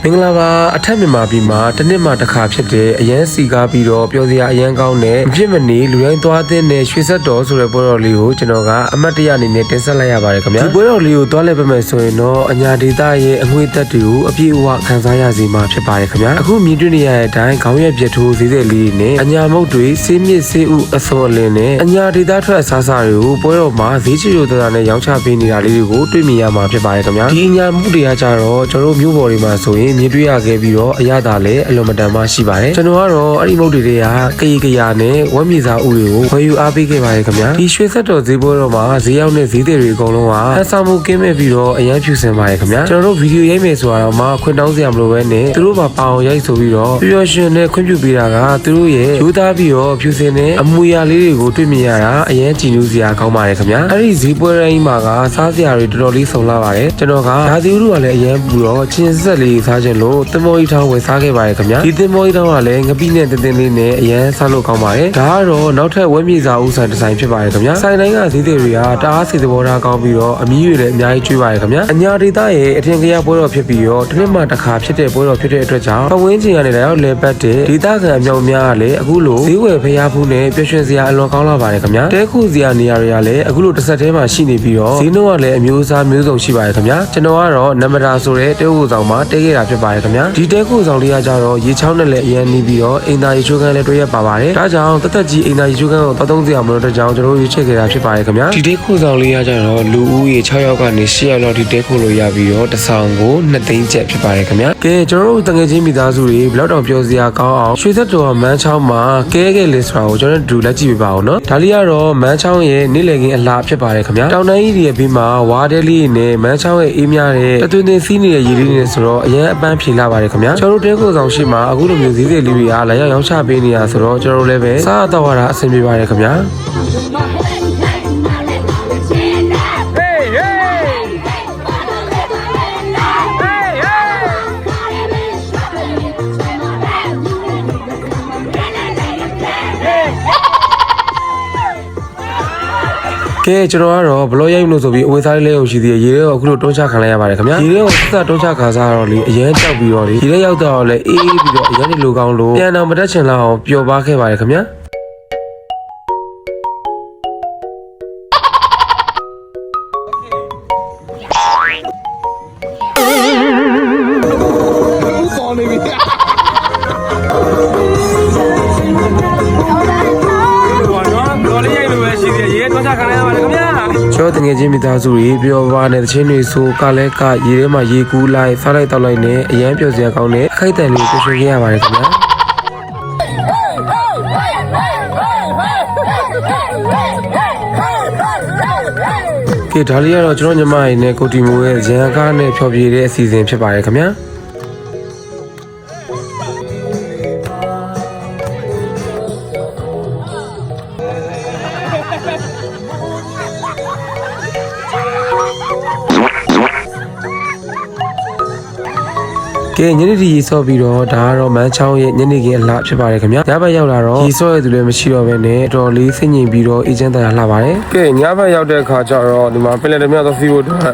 မင်္ဂလာပါအထက်မြန်မာပြည်မှာတစ်နှစ်မှတစ်ခါဖြစ်တဲ့အရန်စီကားပြီးတော့ပျော်စရာအရန်ကောင်းတဲ့မဖြစ်မနေလူတိုင်းသွားတဲ့နဲ့ရွှေဆက်တော်ဆိုတဲ့ပွဲတော်လေးကိုကျွန်တော်ကအမတ်တရအနေနဲ့တင်ဆက်လိုက်ရပါတယ်ခင်ဗျာဒီပွဲတော်လေးကိုသွားလဲပေးမယ်ဆိုရင်တော့အညာဒေသရဲ့အငွေသက်တွေကိုအပြည့်အဝခန်းစားရစီမှာဖြစ်ပါတယ်ခင်ဗျာအခုမြင်တွေ့နေရတဲ့အတိုင်းခေါင်းရက်ပြတ်ထိုးဈေးသက်လေးနဲ့အညာမုတ်တွေဆေးမြစ်ဆေးဥအစုံအလင်းနဲ့အညာဒေသထွက်အစားအစာတွေကိုပွဲတော်မှာဈေးချရိုတရာနဲ့ရောင်းချပေးနေတာလေးတွေကိုတွေ့မြင်ရမှာဖြစ်ပါတယ်ခင်ဗျာဒီအညာမုတ်တွေကကြတော့ကျွန်တော်မျိုးပေါ်တွေမှာဆိုရင်မြင်တွေ့ရခဲ့ပြီးတော့အရသာလည်းအလွန်မတန်မှရှိပါတယ်ကျွန်တော်ကတော့အဲ့ဒီမုတ်တွေကကရီကရာနဲ့ဝက်မြေစာဥတွေကိုဝယ်ယူအားပေးခဲ့ပါတယ်ခင်ဗျာဒီရွှေဆက်တော်ဈေးပွဲတော်မှာဈေးရောက်တဲ့ဈေးတွေအကုန်လုံးကဟန်ဆောင်မှုကင်းမဲ့ပြီးတော့အရန်ဖြူစင်ပါတယ်ခင်ဗျာကျွန်တော်တို့ဗီဒီယိုရိုက်မယ်ဆိုတာတော့မှခွင့်တောင်းစရာမလိုပဲနဲ့သူတို့ပါပအောင်ရိုက်ဆိုပြီးတော့ပျော်ရွှင်နဲ့ခွင့်ပြုပေးတာကသူတို့ရဲ့ယူသားပြီးတော့ဖြူစင်တဲ့အမူအရာလေးတွေကိုတွေ့မြင်ရတာအရန်ကြည်နူးစရာကောင်းပါတယ်ခင်ဗျာအဲ့ဒီဈေးပွဲတိုင်းမှာကစားစရာတွေတော်တော်လေးစုံလာပါတယ်ကျွန်တော်ကဒါသီဥတို့ကလည်းအရန်ပူတော့ချင်းဆက်လေးစားခြင်းလို့သမောကြီးထောင်းဝယ်စားခဲ့ပါတယ်ခင်ဗျာဒီသမောကြီးထောင်းကလည်းငပိနဲ့တင်းတင်းလေးနဲ့အရန်စားလို့ကောင်းပါတယ်ဒါကတော့နောက်ထပ်ဝက်မြေစာဥဆိုင်ဒီဇိုင်းဖြစ်ပါတယ်ခင်ဗျာဆိုင်တိုင်းကဈေးတွေကတအားစီသဘောထားကောင်းပြီးတော့အမီးတွေလည်းအများကြီးကျွေးပါတယ်ခင်ဗျာအညာဒေသရဲ့အထင်ကရပွဲတော်ဖြစ်ပြီးတော့တစ်နှစ်မှတစ်ခါဖြစ်တဲ့ပွဲတော်ဖြစ်တဲ့အတွက်ကြောင့်ပဝင်းချင်ကနေလည်းလဲပတ်တဲ့ဒေသခံအမြောက်များကလည်းအခုလိုဈေးဝယ်ဖျားဖူးနဲ့ပျော်ရွှင်စရာအလွန်ကောင်းလာပါတယ်ခင်ဗျာတဲခုစရာနေရာတွေကလည်းအခုလိုတစ်ဆက်တည်းမှာရှိနေပြီးတော့ဈေးနှုန်းကလည်းအမျိုးအစားမျိုးစုံရှိပါတယ်ခင်ဗျာကျွန်တော်ကတော့နမဒါဆိုတဲ့တဲခုဆောင်မှာတဲခဲ့တာဖြစ်ပါတယ်ခင်ဗျာဒီတဲခုဆောင်လေးကကြတော့ရေချောင်းနဲ့လည်းအရန်နီးပြီးတော့အိမ်သာရေချိုးခန်းလည်းတွေ့ရပါပါတယ်ဒါကြောင့်တသက်ကြီးအိမ်သာရေချိုးခန်းကိုတောက်သုံးစရာမလိုတဲ့ကြောင့်ကျွန်တော်ရွေးချယ်ခဲ့တာဖြစ်ပါတယ်ခင်ဗျာဒီတဲခုဆောင်လေးကကြတော့လူဦးရေ6ယောက်ကနေ10ယောက်လောက်ဒီတဲခုလို့ရပြီးတော့တစ်ဆောင်ကို2သိန်းကျပ်ဖြစ်ပါတယ်ခင်ဗျာကဲကျွန်တော်တို့တငယ်ချင်းမိသားစုတွေဘယ်တော့ပြောစရာကောင်းအောင်ရွှေသက်တော်မန်းချောင်းမှာကဲခဲ့လေဆိုတာကိုကျွန်တော်တို့လက်ကြည့်ပြပါဦးနော်ဒါလေးကတော့မန်းချောင်းရဲ့နေ့လည်ခင်းအလားဖြစ်ပါတယ်ခင်ဗျာတောင်တန်းကြီးတွေရဲ့ဘေးမှာဝါးတဲလေးနဲ့မန်းချောင်းရဲ့အေးမြတဲ့တသွင်းသွင်းစီးနေတဲ့ရေလေးတွေဆိုတော့အရန်အပန်းဖြေလာပါတယ်ခင်ဗျာကျွန်တော်တို့တဲခုဆောင်ရှိမှာအခုလိုမျိုးဈေးလေးတွေကလာရောက်ရောင်းချပေးနေတာဆိုတော့ကျွန်တော်တို့လည်းပဲစားတော့ရတာအဆင်ပြေပါတယ်ခင်ဗျာကဲကျွန်တော်ကတော့ဘလော့ရိုက်လို့ဆိုပြီးအဝေးစားလေးကိုရှိသေးတယ်ရေထဲကိုအခုလိုတွန်းချခံလိုက်ရပါတယ်ခင်ဗျာရေထဲကိုစတွန်းချခါစားတော့လေအရန်ကြောက်ပြီးတော့လေရေထဲရောက်တော့လေအေးပြီးတော့အရန်လိုကောင်းလို့ပြန်တော့မတက်ချင်လောက်အောင်ပျော်ပါခဲ့ပါတယ်ခင်ဗျာကျွန်တော်တငယ်ချင်းမိသားစုတွေပြောပါနဲ့တချင်းတွေဆိုကလည်းကရေထဲမှာရေကူးလိုက်စားလိုက်တောက်လိုက်နဲ့အရန်ပျော်စရာကောင်းတဲ့အခိုက်အတန့်လေးတွေ့ရှိခဲ့ရပါတယ်ခင်ဗျာကဲဒါလေးကတော့ကျွန်တော်ညီမရင်းနဲ့ကိုတီမိုရဲ့ရန်ကားနဲ့ဖျော်ဖြေတဲ့အစီအစဉ်ဖြစ်ပါတယ်ခင်ဗျာကဲညနေဒီရေဆော့ပြီးတော့ဒါကတော့မန်းချောင်းရဲ့ညနေခင်းအလှဖြစ်ပါတယ်ခင်ဗျာညဘက်ရောက်လာတော့ရေဆော့ရသူလည်းမရှိတော့ဘဲနဲ့အတော်လေးစိတ်ငြိမ်ပြီးတော့အေဂျင့်တရားလှပါတယ်ကဲညဘက်ရောက်တဲ့အခါကျတော့ဒီမှာပင်လယ်ဓမြသွားစီးဖို့အတွက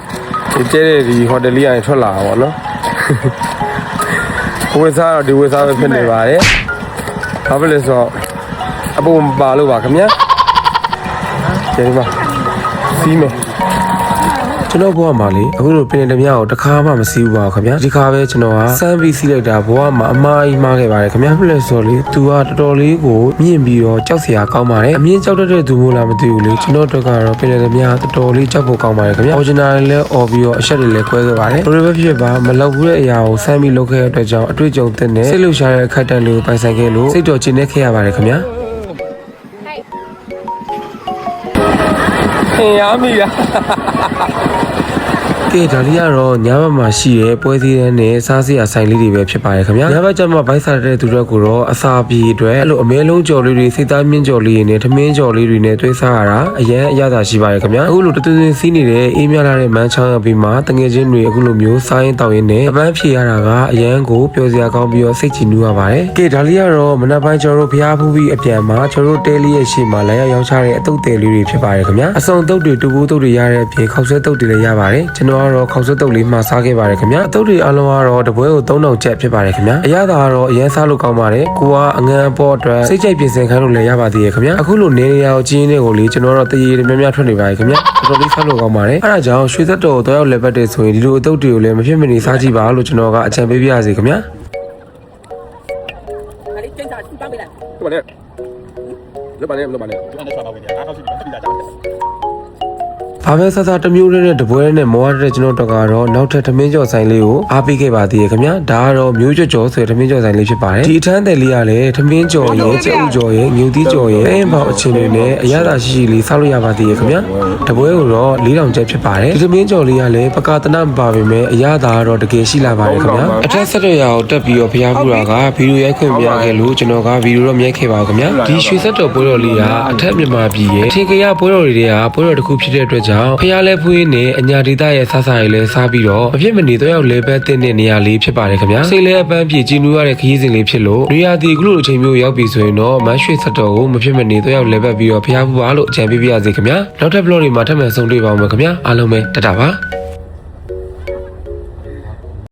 ်ကျဲတဲ့ဒီဟိုတယ်လေးကနေထွက်လာတာပေါ့နော်ဝေစားတော့ဒီဝေစားပဲဖြစ်နေပါတယ်ဘာဖြစ်လဲဆိုတော့အပေါ်မပါလို့ပါခင်ဗျာကဲဒီမှာစီးမယ်ကျွန်တော်ဘဝမှာလေအခုလိုပင်လယ်ဓမြကိုတစ်ခါမှမစီးဘူးပါခင်ဗျာဒီခါပဲကျွန်တော်ကစမ်းပြီးစီးလိုက်တာဘဝမှာအမားကြီးမှားခဲ့ပါတယ်ခင်ဗျာဖြစ်လဲဆိုတော့လေသူကတော်တော်လေးကိုမြင့်ပြီးတော့ကြောက်စရာကောင်းပါတယ်အမြင့်ကြောက်တတ်တဲ့သူမို့လားမသိဘူးလေကျွန်တော်တို့ကတော့ပင်လယ်ဓမြတော်တော်လေးကြောက်ဖို့ကောင်းပါတယ်ခင်ဗျာ original လည်းអော်ပြီးတော့အချက်တွေလည်းကွဲခဲ့ပါတယ်ဘယ်လိုပဲဖြစ်ပါမလောက်ဘူးတဲ့အရာကိုစမ်းပြီးလုပ်ခဲ့တဲ့အတွက်ကြောင့်အတွေ့အကြုံသစ်နဲ့စိတ်လှုပ်ရှားတဲ့အခက်အတန့်လေးကိုပိုင်ဆိုင်ခဲ့လို့စိတ်တော်ကျဉ်နေခဲ့ရပါတယ်ခင်ဗျာဟေးအမီယာကဲဒါလေးကတော့ညဘက်မှာရှိတဲ့ပွဲစည်းတန်းနဲ့စားစရာဆိုင်လေးတွေပဲဖြစ်ပါတယ်ခင်ဗျာညဘက်ကျမှဘိုက်စားတဲ့သူတို့ကိုတော့အစာပြေအတွက်အဲ့လိုအမဲလုံးကြော်လေးတွေစိတ်သားမြင့်ကြော်လေးတွေနဲ့ထမင်းကြော်လေးတွေနဲ့သွေးစားရတာအရန်အရသာရှိပါတယ်ခင်ဗျာအခုလိုတသွင်းစီးနေတဲ့အေးမြလာတဲ့မန်းချောင်းရောက်ပြီးမှတငယ်ချင်းတွေအခုလိုမျိုးစားရင်တောက်ရင်နဲ့အပန်းဖြေရတာကအရန်ကိုပျော်စရာကောင်းပြီးတော့စိတ်ကြည်နူးရပါတယ်ကဲဒါလေးကတော့မနက်ပိုင်းကျွန်တော်တို့ဖျားဖူးပြီးအပြန်မှာကျွန်တော်တို့တဲလေးရဲ့ရှေ့မှာလာရောက်ချတဲ့အတုတ်တဲလေးတွေဖြစ်ပါတယ်ခင်ဗျာအစုံတုတ်တွေတူဘူးတုတ်တွေရတဲ့အပြင်ခောက်ဆွဲတုတ်တွေလည်းရပါတယ်ကျွန်တော် ကတော့ခေါက်ဆွတ်တုပ်လေးမှာစားခဲ့ပါတယ်ခင်ဗျာအတုပ်တွေအားလုံးကတော့တပွဲကို3000ကျပ်ဖြစ်ပါတယ်ခင်ဗျာအရသာကတော့အရင်စားလို့ကောင်းပါတယ်ကိုကအငန်းပေါ်အတွက်စိတ်ကြိုက်ပြင်ဆင်ခိုင်းလို့လည်းရပါသေးရဲ့ခင်ဗျာအခုလိုနေရအောင်ကျင်းတွေကိုလေကျွန်တော်တို့တရေများများထွက်နေပါတယ်ခင်ဗျာတော်တော်လေးစားလို့ကောင်းပါတယ်အဲ့ဒါကြောင့်ရွှေသက်တော်ကိုတော့ရောက်လက်ပတ်တဲ့ဆိုရင်ဒီလိုအတုပ်တွေကိုလည်းမဖြစ်မနေစားကြည့်ပါလို့ကျွန်တော်ကအကြံပေးပြရစီခင်ဗျာ 这把呢？这把呢？这把呢？就按照刷到位的，拿上去你们这里家家。 ဘာပဲဆက်စားတစ်မျိုးလေးနဲ့တပွဲနဲ့မောရတဲ့ကျွန်တော်တို့ကတော့နောက်ထပ်သမင်းကြော်ဆိုင်လေးကိုအားပေးခဲ့ပါသေးရဲ့ခင်ဗျာဒါကတော့မျိုးကြော်ဆိုတဲ့သမင်းကြော်ဆိုင်လေးဖြစ်ပါတယ်ဒီအထမ်းတယ်လေးကလည်းသမင်းကြော်ရဲ့ကြက်ဥကြော်ရဲ့ငြုံသီးကြော်ရဲ့အင်းပေါအချင်းတွေနဲ့အရသာရှိရှိလေးစားလို့ရပါသေးရဲ့ခင်ဗျာတပွဲကိုတော့4000ကျပ်ဖြစ်ပါတယ်ဒီသမင်းကြော်လေးကလည်းပကာတနမပါပေမဲ့အရသာကတော့တကယ်ရှိလာပါတယ်ခင်ဗျာအထက်ဆက်ရရာကိုတက်ပြီးတော့ဖျားဖူးတာကဗီဒီယိုရိုက်ခွင့်မရခဲ့လို့ကျွန်တော်ကဗီဒီယိုတော့မြိုက်ခဲ့ပါခင်ဗျာဒီရွှေဆက်တော်ပွဲတော်လေးကအထက်မြန်မာပြည်ရဲ့ထင်ကြရပွဲတော်တွေကပွဲတော်တစ်ခုဖြစ်တဲ့အတွက်ကြောင့်ဖျားလဲဖွေးနဲ့အညာဒေသရဲ့စားစာရေးလဲစားပြီးတော့အဖြစ်မနေတော့ရောက်လဲပဲတင်တဲ့နေရာလေးဖြစ်ပါတယ်ခင်ဗျာစိတ်လဲအပန်းပြေကြည်နူးရတဲ့ခရီးစဉ်လေးဖြစ်လို့နေရာဒီခုလိုအချိန်မျိုးရောက်ပြီဆိုရင်တော့မန်းရွှေဆက်တော်ကိုမဖြစ်မနေတော့ရောက်လဲပဲပြီးတော့ဖျားဖူးပါလို့အကြံပေးပြရစေခင်ဗျာနောက်ထပ် vlog တွေမှာထပ်မံဆုံတွေ့ပါဦးမယ်ခင်ဗျာအားလုံးပဲတတ်တာပါ